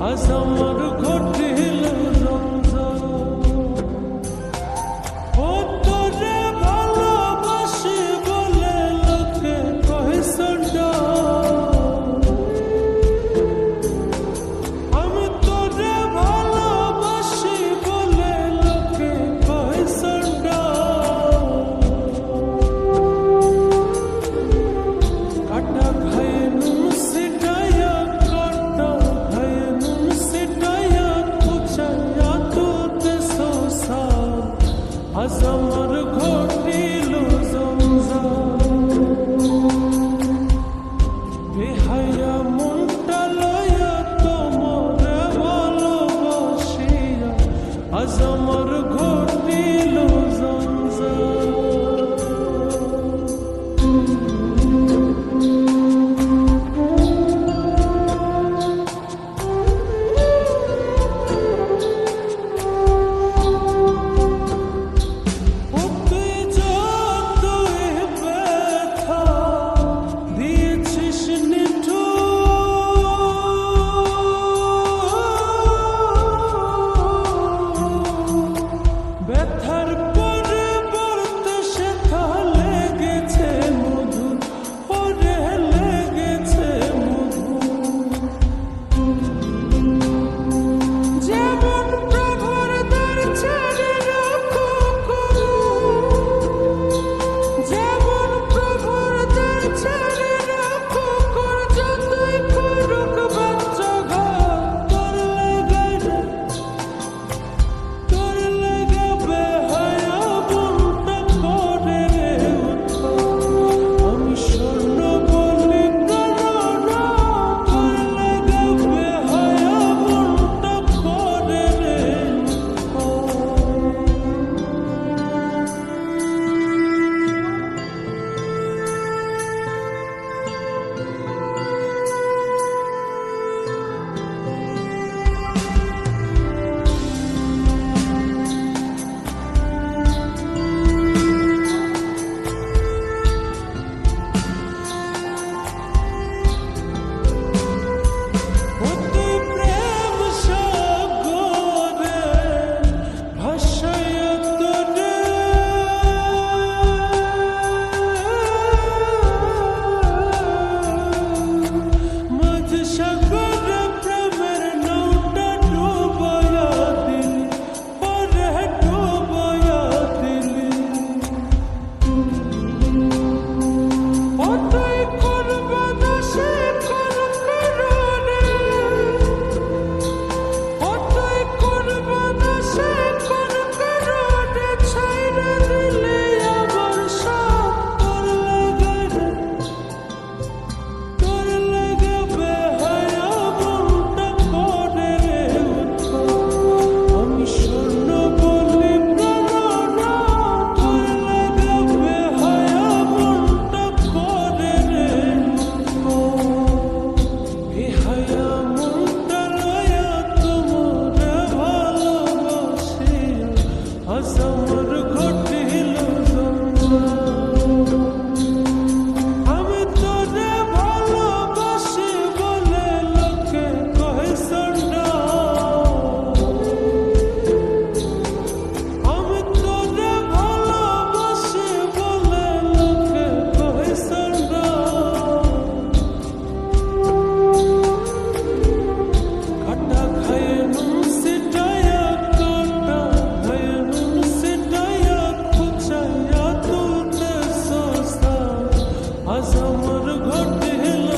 আজ আমার ঘটিল রমজান। ও তোরে ভালোবাসি বলে লোকে কইছে ডান। আমি তোরে ভালোবাসি বলে লোকে কইছে ডান। কাটা খায় নুন সিটাইয়া, কাটা খায় নুন সিটাইয়া, কুচাইয়া তুতে সোসান। আজ আমার ঘটিল জমজান। বেহায়া মনটা লইয়া তোমারে ভালোবাসিয়া, আজ আমার ঘটিল জমজান। ব্যথার পরিবর্তে সেথা লেগেছে মধুর, পরে লেগেছে মধুর। যেমন প্রভুর দ্বার ছেড়ে রাখো করু, যেমন প্রভুর দ্বার ছেড়ে রাখো কর, যতই করুক বাচ্চা ঘর। তোর লেগে তোর লেগে বেহায়া মনটা করে রে উৎপাত। আমি স্বর্ণ বলি প্রাণনা, তোর লেগে বেহায়া মনটা করে রে উৎপাত। অতি প্রেম সাগরে ভাসাইয়া তোরে, মাঝ সাগরে প্রেমের নৌটা ডুবাইয়া দিলি, পরে ডুবাইয়া দিলি। অতই করবা না সে কর করনে, অতই করবা না সে কর করনে, ছাইরা দিলে আমার সব। তোর লেগে তোর লেগে বেহায়া মনটা করে রে উৎপাত। আমি স্বর্ণ বলি প্রাণনা, তোর লেগে বেহায়া মনটা করে রে উৎপাত। বেহায়া মনটা লইয়া তোমারে ভালোবাসিয়া, আজ আমার ঘটিল জমজান। আমি তোরে ভালোবাসি বলে লোকে কইছে ডান। আমি তোরে ভালোবাসি বলে লোকে কইছে ডান। কাটা খায় নুন সিটাইয়া, কাটা খায় নুন সিটাইয়া, কুচাইয়া তুতে সোসান। আজ আমার ঘটিল